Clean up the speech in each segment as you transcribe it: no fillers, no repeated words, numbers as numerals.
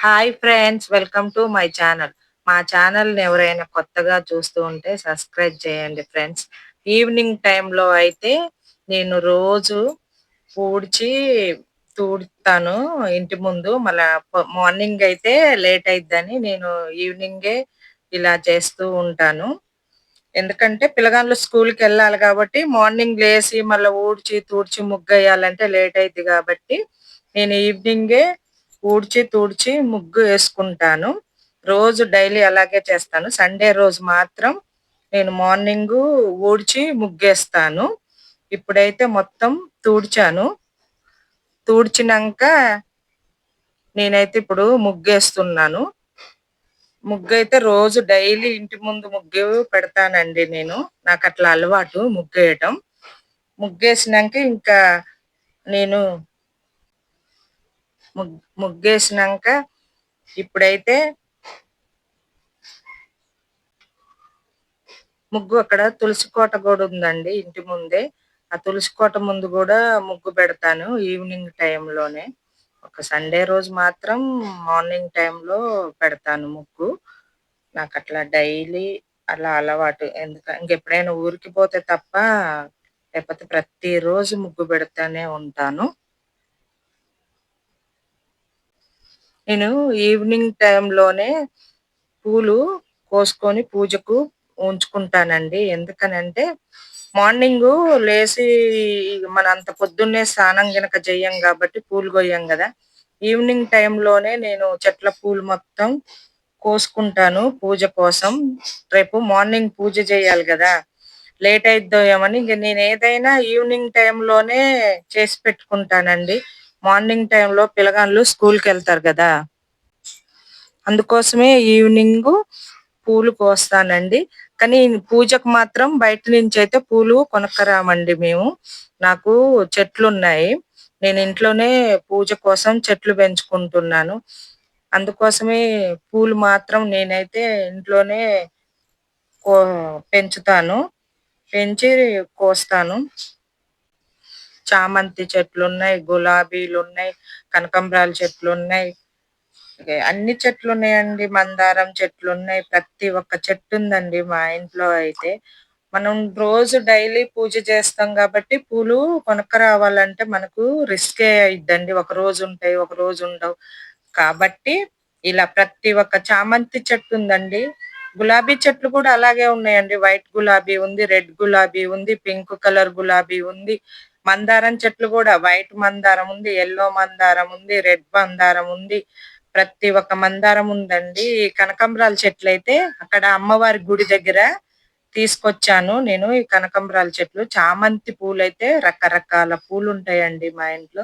Hi friends, welcome to my channel. మా ఛానల్ని ఎవరైనా కొత్తగా చూస్తూ ఉంటే సబ్స్క్రైబ్ చేయండి ఫ్రెండ్స్. ఈవినింగ్ టైంలో అయితే నేను రోజు పూడ్చి తూడుతాను ఇంటి ముందు. మళ్ళా మార్నింగ్ అయితే లేట్ అయిద్దని నేను ఈవినింగే ఇలా చేస్తూ ఉంటాను. ఎందుకంటే పిల్లగాళ్ళు స్కూల్కి వెళ్ళాలి కాబట్టి మార్నింగ్ లేసి మళ్ళీ ఊడ్చి తూడ్చి ముగ్గేయాలంటే లేట్ అయిద్ది కాబట్టి నేను ఈవినింగే ఊడ్చి తూడ్చి ముగ్గు వేసుకుంటాను. రోజు డైలీ అలాగే చేస్తాను. సండే రోజు మాత్రం నేను మార్నింగు ఊడ్చి ముగ్గేస్తాను. ఇప్పుడైతే మొత్తం తూడ్చాను. తూడ్చినంక నేనైతే ఇప్పుడు ముగ్గేస్తున్నాను. ముగ్గైతే రోజు డైలీ ఇంటి ముందు ముగ్గు పెడతానండి నేను. నాకట్లా అలవాటు ముగ్గేయటం. ముగ్గేసినంక ఇంకా నేను ముగ్గేసినంక ఇప్పుడైతే ముగ్గు అక్కడ తులసి కోట గూడా ఉందండి ఇంటి ముందే. ఆ తులసి కోట ముందు గూడా ముగ్గు పెడతాను ఈవినింగ్ టైంలోనే. ఒక సండే రోజు మాత్రం మార్నింగ్ టైంలో పెడతాను ముగ్గు. నాకట్లా డైలీ అలా అలవాటు. ఇంకెప్పుడైనా ఊరికి పోతే తప్ప లేకపోతే ప్రతిరోజు ముగ్గు పెడతానే ఉంటాను. నేను ఈవినింగ్ టైంలోనే పూలు కోసుకొని పూజకు ఉంచుకుంటానండి. ఎందుకనంటే మార్నింగు లేసి మన అంత పొద్దున్నే స్నానం గనక చెయ్యం గాబట్టి పూలు కొయ్యం గదా! ఈవినింగ్ టైంలోనే నేను చెట్ల పూలు మొత్తం కోసుకుంటాను పూజ కోసం. రేపు మార్నింగ్ పూజ చేయాలి గదా! లేట్ అయిద్దో ఏమని ఇంక నేనేదైనా ఈవినింగ్ టైంలోనే చేసి పెట్టుకుంటానండి. మార్నింగ్ టైంలో పిల్లగాళ్ళు స్కూల్‌కెళ్తారు గదా! అందుకోసమే ఈవినింగు పూలు కోస్తానండి. కానీ పూజకు మాత్రం బయట నుంచయితే పూలు కొనుక్కరామండి మేము. నాకు చెట్లున్నాయి. నేను ఇంట్లోనే పూజ కోసం చెట్లు పెంచుకుంటున్నాను. అందుకోసమే పూలు మాత్రం నేనైతే ఇంట్లోనే కో పెంచుతాను. పెంచి కోస్తాను. చామంతి చెట్లున్నాయి, గులాబీలున్నాయి, కనకంబరాల చెట్లున్నాయి. అన్ని చెట్లున్నాయండి. మందారం చెట్లున్నాయి. ప్రతి ఒక్క చెట్టుందండి మా ఇంట్లో అయితే. మనం రోజు డైలీ పూజ చేస్తాం గాబట్టి పూలు కొనుక్కరావాలంటే మనకు రిస్కే అయిద్దండి. ఒక రోజుంటాయి, ఒక రోజుండవు. కాబట్టి ఇలా ప్రతి ఒక్క చామంతి చెట్టుందండి. గులాబీ చెట్లు కూడా అలాగే ఉన్నాయండి. వైట్ గులాబీ ఉంది, రెడ్ గులాబీ ఉంది, పింక్ కలర్ గులాబీ ఉంది. మందారం చెట్లు గూడా వైట్ మందారం ఉంది, యెల్లో మందారం ఉంది, రెడ్ మందారం ఉంది. ప్రతి ఒక్క మందారం ఉందండి. ఈ కనకంబరాల చెట్లయితే అక్కడ అమ్మవారి గుడి దగ్గర తీసుకొచ్చాను నేను ఈ కనకంబరాల చెట్లు. చామంతి పూలైతే రకరకాల పూలుంటాయండి మా ఇంట్లో.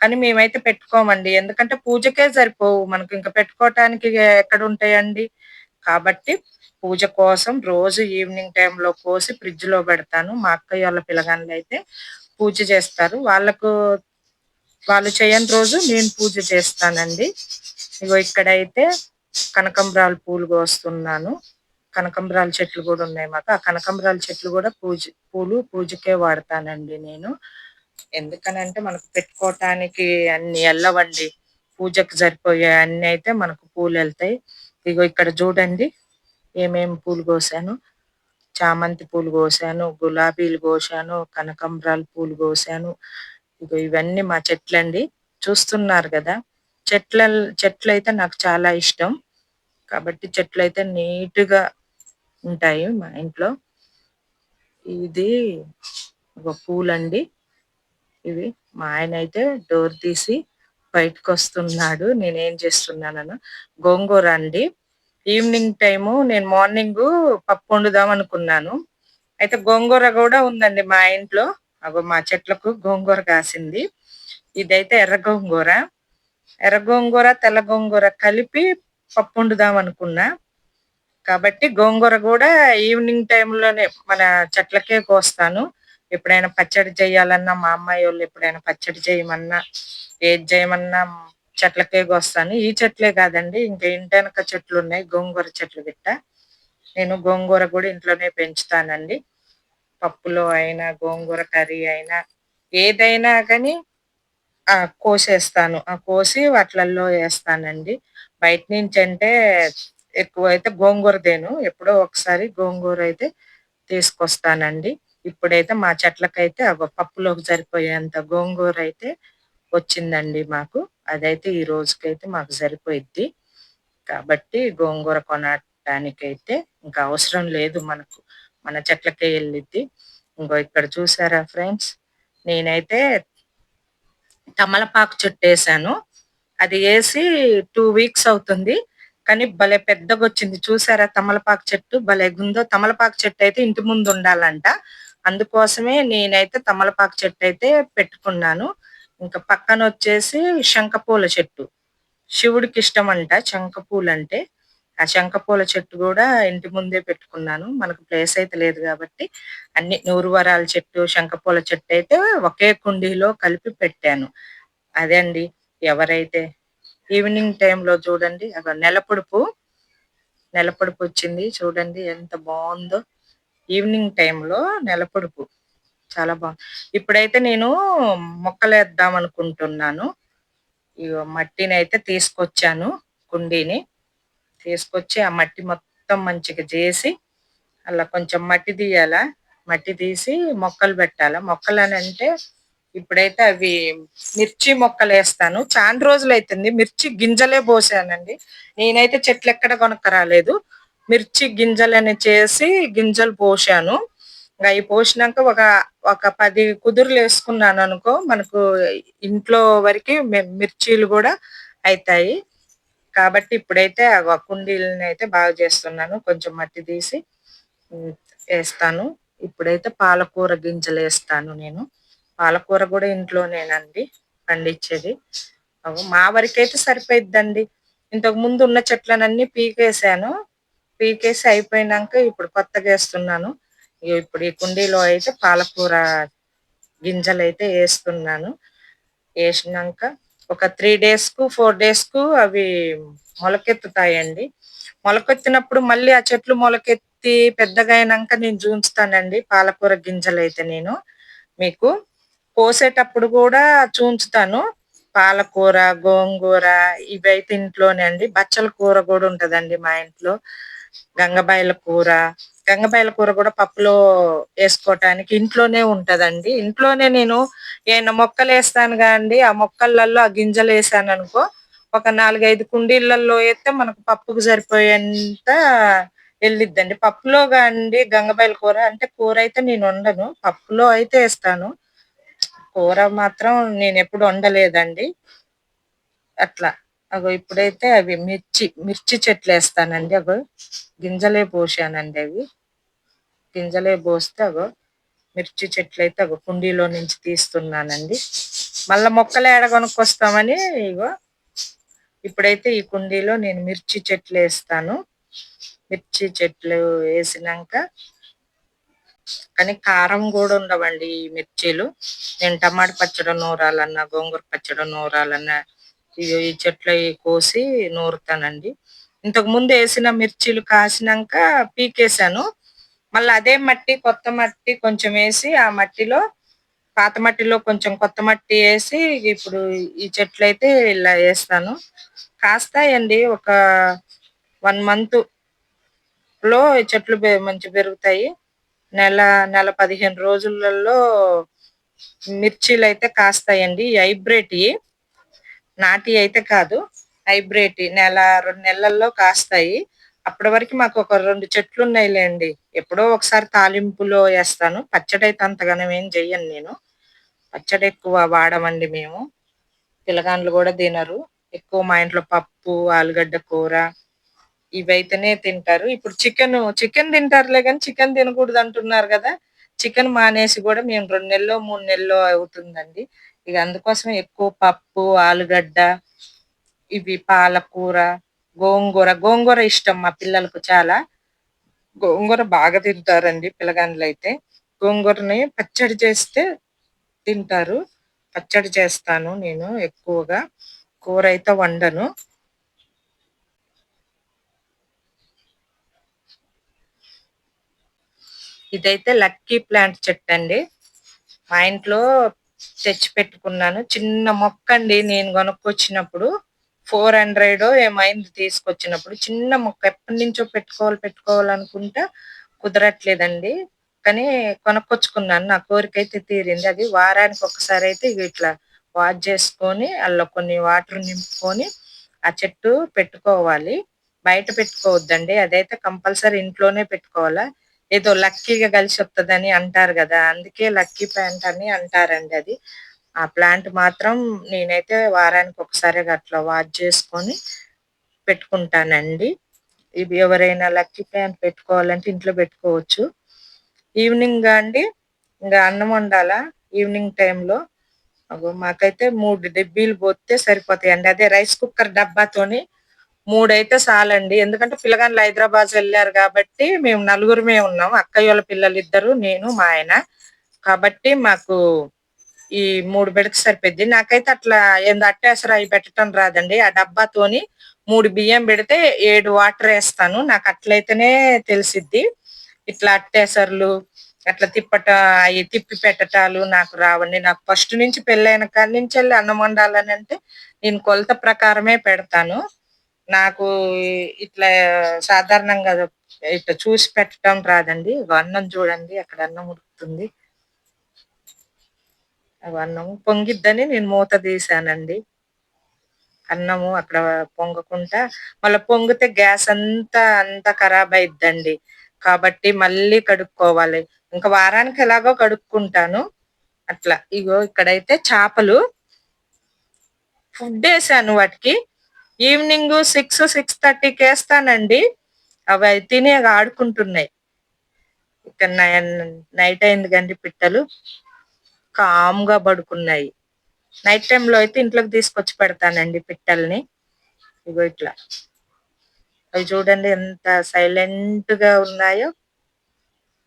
కానీ మేమైతే పెట్టుకోమండి. ఎందుకంటే పూజకే సరిపోవు. మనకింక పెట్టుకోవటానికి ఎక్కడుంటాయండి. కాబట్టి పూజ కోసం రోజు ఈవినింగ్ టైంలో కోసి ఫ్రిడ్జ్‌లో పెడతాను. మా అక్కయ్యోళ్ళ పిల్లగాండ్లయితే పూజ చేస్తారు. వాళ్ళు చేయని రోజు నేను పూజ చేస్తానండి. ఇగో ఇక్కడైతే కనకంబరాల పూలు కోస్తున్నాను. కనకంబరాల చెట్లు గూడా ఉన్నాయి మాకు. ఆ కనకంబరాల చెట్లు గూడా పూజకే వాడతానండి నేను. ఎందుకనంటే మనకు పెట్టుకోవటానికి అన్ని ఎల్లవండి. పూజకు సరిపోయే అన్నీ అయితే మనకు పూలెళ్తాయి. ఇగో ఇక్కడ చూడండి ఏమేమి పూలు కోసానో. చామంతి పూలు కోసాను, గులాబీలు కోసాను, కనకంబరాల పూలు కోసాను. ఇగో ఇవన్నీ మా చెట్లండి. చూస్తున్నారు గదా! చెట్లయితే నాకు చాలా ఇష్టం. కాబట్టి చెట్లయితే నీట్‌గా ఉంటాయి మా ఇంట్లో. ఇది ఒక పూలండి ఇవి. మా ఆయనయితే డోర్ తీసి బయటకొస్తున్నాడు. నేనేం చేస్తున్నాననో. గోంగూర అండి. ఈవినింగ్ టైము నేను మార్నింగు పప్పొండుదాం అనుకున్నాను. అయితే గోంగూర గూడా ఉందండి మా ఇంట్లో. అగో మా చెట్లకు గోంగూర కాసింది. ఇదైతే ఎర్ర గోంగూర. ఎర్ర గోంగూర, తెల్ల గోంగూర కలిపి పప్పొండుదాం అనుకున్నా. కాబట్టి గోంగూర గూడా ఈవినింగ్ టైంలోనే మన చెట్లకే కోస్తాను. ఎప్పుడైనా పచ్చడి చేయాలన్నా, మా అమ్మాయోళ్ళు ఎప్పుడైనా పచ్చడి చేయమన్నా, ఏది చేయమన్నా చెట్లకే కోస్తాను. ఈ చెట్లే కాదండి ఇంకా ఇంటెనక చెట్లున్నాయి గోంగూర చెట్లు గిట్ట. నేను గోంగూర గూడా ఇంట్లోనే పెంచుతానండి. పప్పులో అయినా, గోంగూర కర్రీ అయినా, ఏదైనా గానీ ఆ! కోసేస్తాను. కోసి వాటిలల్లో ఏస్తానండి. బయట నుంచంటే ఎక్కువైతే గోంగూరదేను. ఎప్పుడో ఒకసారి గోంగూరైతే తీసుకొస్తానండి. ఇప్పుడైతే మా చెట్లకైతే పప్పులోకి సరిపోయేంత గోంగూరైతే వచ్చిందండి మాకు. అదైతే ఈ రోజుకైతే మాకు సరిపోయిద్ది. కాబట్టి గోంగూర కొనటానికైతే ఇంకా అవసరం లేదు మనకు. మన చెట్లకే ఎళ్ళిద్ది. ఇంగో ఇక్కడ చూసారా ఫ్రెండ్స్, నేనైతే తమలపాకు చెట్టేసాను. అది ఏసి 2 వీక్స్ అవుతుంది. కానీ భలే పెద్దగొచ్చింది. చూసారా తమలపాకు చెట్టు భలేగుందో! తమలపాకు చెట్టయితే ఇంటి ముందుండాలంట. అందుకోసమే నేనైతే తమలపాకు చెట్టయితే పెట్టుకున్నాను. ఇంక పక్కనొచ్చేసి శంఖపూల చెట్టు. శివుడికిష్టమంట శంఖపూలంటే. ఆ శంఖపూల చెట్టు గూడా ఇంటి ముందే పెట్టుకున్నాను. మనకు ప్లేస్ అయితే లేదు గాబట్టి, అన్ని నూరువరాల చెట్టు, శంఖపూల చెట్టయితే ఒకే కుండీలో కలిపి పెట్టాను. అదే అండి. ఎవరైతే ఈవినింగ్ టైమ్‌లో చూడండి నెలపొడుపు, నెలపొడుపొచ్చింది చూడండి ఎంత బావుందో. ఈవినింగ్ టైమ్‌లో నెలపొడుపు చాలా ఇప్పుడైతే నేను మొక్కలేద్దామనుకుంటున్నాను. ఇగో మట్టినైతే తీసుకొచ్చాను కుండీని. తీసుకొచ్చి ఆ మట్టి మొత్తం మంచిగా జేసి, అలా కొంచెం మట్టి తీయాలా, మట్టి తీసి మొక్కలు పెట్టాలా. మొక్కలనంటే ఇప్పుడైతే అవి మిర్చి మొక్కలేస్తాను. చాన రోజులైతుంది. మిర్చి గింజలే బోసానండి. నేనైతే చెట్లెక్కడ కొనక్కరాలేదు. మిర్చి గింజలని చేసి గింజలు పోశాను. అయి పోషినంక ఒక 10 కుదుర్లేసుకున్నాననుకో, మనకు ఇంట్లో వరకి మిర్చీలు గూడా అయితాయి. కాబట్టి ఇప్పుడైతే ఆ కుండీలనైతే బాగు చేస్తున్నాను. కొంచెం మట్టి తీసి హ్మ్. ఏస్తాను. ఇప్పుడైతే పాలకూర గింజలేస్తాను నేను. పాలకూర గూడా ఇంట్లోనేనండి పండించేది. మా వరకైతే సరిపోయిద్దండి. ఇంతకు ముందు ఉన్న చెట్లనన్నీ పీకేసాను. పీకేసి అయిపోయినంక ఇప్పుడు కొత్తగేస్తున్నాను. ఇగో ఇప్పుడు ఈ కుండీలో అయితే పాలకూర గింజలైతే ఏస్తున్నాను. ఏసినంక ఒక 3 డేస్‌కు, 4 డేస్‌కు అవి మొలకెత్తుతాయండి. మొలకెత్తినప్పుడు మళ్ళీ ఆ చెట్లు మొలకెత్తి పెద్దగయినంక నేను జూంచుతానండి పాలకూర గింజలైతే నేను మీకు. కోసేటప్పుడు గూడా చూంచుతాను. పాలకూర, గోంగూర ఇవైతే ఇంట్లోనే అండి. బచ్చల కూర గూడా ఉంటదండి మా ఇంట్లో. గంగబాయల కూర, గంగబాయల కూర గూడా పప్పులో ఏసుకోటానికి ఇంట్లోనే ఉంటదండి. ఇంట్లోనే నేను ఏయన్నా మొక్కలేస్తాను గాండి, ఆ మొక్కలల్లో ఆ గింజలేసాననుకో, ఒక 4, 5 కుండీలల్లో ఏత్తే మనకు పప్పుకు సరిపోయేంత ఎళ్ళిద్దండి. పప్పులో గాండి గంగబాయల కూర అంటే కూరైతే నేనొండను. పప్పులో అయితే ఏస్తాను. కూర మాత్రం నేనెప్పుడు వండలేదండి. అట్లా. ఇప్పుడైతే అవి మిర్చి చెట్లేస్తానండి. గింజలే పోశానండి అవి. గింజలే బోస్తే మిర్చి చెట్లయితే కుండీలో నుంచి తీస్తున్నానండి. మళ్ళా మొక్కలేడ కొనుక్కొస్తామని ఇగో ఇప్పుడైతే ఈ కుండీలో నేను మిర్చి చెట్లేస్తాను. మిర్చి చెట్లు ఏసినంక కానీ కారం గూడా ఉండవండి ఈ మిర్చీలు. నేను టమాటా పచ్చడి నూరాలన్నా, గోంగూర పచ్చడి నూరాలన్నా ఇగో ఈ చెట్లయి కోసి నూరుతానండి. ఇంతకు ముందు ఏసిన మిర్చీలు కాసినంక పీకేసాను. మళ్ళా అదే మట్టి, కొత్త మట్టి కొంచెం ఏసి, ఆ మట్టిలో పాత మట్టిలో కొంచెం కొత్త మట్టి ఏసి ఇప్పుడు ఈ చెట్లయితే ఇలా ఏస్తాను. కాస్తాయండి. ఒక 1 మంతులో ఈ చెట్లు మంచిగా పెరుగుతాయి. నెల, నెల 15 రోజులలో మిర్చీలయితే కాస్తాయండి. ఈ హైబ్రిడ్‌యి. నాటియి అయితే కాదు. హైబ్రిడ్‌యి. నెల, 2 నెలల్లో కాస్తాయి. అప్పటి వరకు మాకు ఒక 2 చెట్లున్నాయిలెండి. ఎప్పుడో ఒకసారి తాలింపులో ఏస్తాను. పచ్చడైతే అంతగనం ఏం చెయ్యను నేను. పచ్చడెక్కువ వాడమండి మేము. పిల్లగాండ్లు గూడా తినరు. ఎక్కువ మా ఇంట్లో పప్పు, ఆలుగడ్డ కూర ఇవైతేనే తింటారు. ఇప్పుడు చికెన్ తింటారులే గానీ, చికెన్ తినకూడదంటున్నారు గదా! చికెన్ మానేసి గూడా మేము 2 నెల్లో, 3 నెల్లో అవుతుందండి. ఇగ అందుకోసమే ఎక్కువ పప్పు, ఆలుగడ్డ, ఇవి పాలకూర, గోంగూర ఇష్టం మా పిల్లలకు చాలా. గోంగూర బాగా తింటారండి పిల్లగాండ్లయితే. గోంగూరని పచ్చడి చేస్తే తింటారు. పచ్చడి చేస్తాను నేను ఎక్కువగా. కూరైతే వండను. ఇదైతే లక్కీ ప్లాంట్ చెట్టండి. మా ఇంట్లో తెచ్చి పెట్టుకున్నాను. చిన్న మొక్కండి నేను కొనుక్కొచ్చినప్పుడు. 400 ఏమో అయింది తీసుకొచ్చినప్పుడు. చిన్న మొక్క ఎప్పటినుంచో పెట్టుకోవాలనుకుంటా కుదరట్లేదండి. కానీ కొనుక్కొచ్చుకున్నాను. నా కోరికైతే తీరింది. అది వారానికి ఒక్కసారయితే ఇట్లా వాష్ చేసుకొని, అందులో కొన్ని వాటర్ నింపుకొని, ఆ చెట్టు పెట్టుకోవాలి. బయట పెట్టుకోవద్దండి. అదైతే కంపల్సరీ ఇంట్లోనే పెట్టుకోవాలా. ఏదో లక్కీగా కలిసొత్తదని అంటారు గదా! అందుకే లక్కీ ప్లాంట్ అని అంటారండి అది. ఆ ప్లాంట్ మాత్రం నేనైతే వారానికి ఒకసారి అట్లా వాష్ చేసుకొని పెట్టుకుంటానండి. ఇది ఎవరైనా లక్కీ ప్లాంట్ పెట్టుకోవాలంటే ఇంట్లో పెట్టుకోవచ్చు. ఈవినింగా అండి, ఇంగా అన్నం వండాలా ఈవినింగ్ టైంలో. అగో మాకైతే 3 డబ్బీలు పోస్తే సరిపోతాయండి. అదే రైస్ కుక్కర్ డబ్బాతోని 3 అయితే చాలండి. ఎందుకంటే పిల్లగాండ్లు హైదరాబాద్ వెళ్లారు కాబట్టి మేము నలుగురమే ఉన్నాం. అక్కయ్యోళ్ళ పిల్లలిద్దరు, నేను, మా ఆయన. కాబట్టి మాకు ఈ 3 పెడితే సరిపోద్ది. నాకైతే అట్లా ఏందో అట్టేసరు అయి పెట్టటం రాదండి. ఆ డబ్బాతోని 3 బియ్యం పెడితే 7 వాటర్ ఏస్తాను. నాకు అట్లయితేనే తెలిసిద్ది. ఇట్లా అట్టేసర్లు అట్లా అయి తిప్పి పెట్టటాలు నాకు రావండి. నాకు ఫస్ట్ నుంచి పెళ్ళైన కాడి నుంచెల్లి అన్నం వండాలనంటే నేను కొలత ప్రకారమే పెడతాను. నాకు ఇట్లా సాధారణంగా ఇట్లా చూసి పెట్టటం రాదండి. ఇగో అన్నం చూడండి అక్కడ అన్నం ఉడుకుతుంది. అన్నం పొంగిద్దని నేను మూత తీశానండి. అన్నము అక్కడ పొంగకుండా మళ్ళా పొంగితే గ్యాస్ అంతా ఖరాబ్ అయిద్దండి. కాబట్టి మళ్ళీ కడుక్కోవాలి. ఇంకా వారానికి ఎలాగో కడుక్కుంటాను. అట్లా. ఇగో ఇక్కడైతే చేపలు ఫుడ్డేసాను వాటికి. ఈవినింగ్ 6, 6:30కేస్తానండి. అవి తిని ఆడుకుంటున్నాయి. ఇక నైట్ అయింది గండి పిట్టలు కామ్‌గా పడుకున్నాయి. నైట్ టైమ్‌లో అయితే ఇంట్లోకి తీసుకొచ్చి పెడతానండి పిట్టల్ని. ఇగో ఇట్లా. అవి చూడండి ఎంత సైలెంట్‌గా ఉన్నాయో.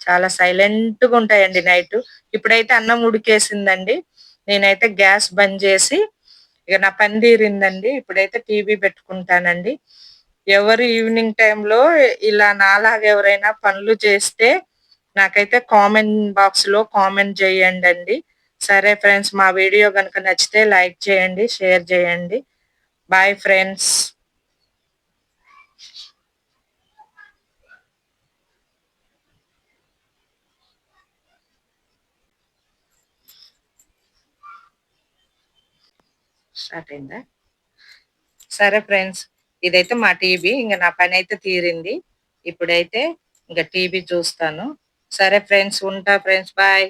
చాలా సైలెంట్‌గా ఉంటాయండి నైటు. ఇప్పుడైతే అన్నం ఉడికేసిందండి. నేనైతే గ్యాస్ బంద్ చేసి, ఇక నా పని తీరిందండి. ఇప్పుడైతే టీవీ పెట్టుకుంటానండి. ఎవరు ఈవినింగ్ టైమ్‌లో ఇలా నాలాగా ఎవరైనా పనులు చేస్తే నాకైతే కామెంట్ బాక్స్‌లో కామెంట్ చేయండండి. సరే ఫ్రెండ్స్, మా వీడియో గనుక నచ్చితే లైక్ చేయండి, షేర్ చేయండి. Bye friends. స్టార్ట్ అయిందా? సరే ఫ్రెండ్స్. ఇదైతే మా టీవీ. ఇంక నా పనైతే తీరింది. ఇప్పుడైతే ఇంక టీవీ చూస్తాను. సరే ఫ్రెండ్స్. ఉంటా ఫ్రెండ్స్. బాయ్.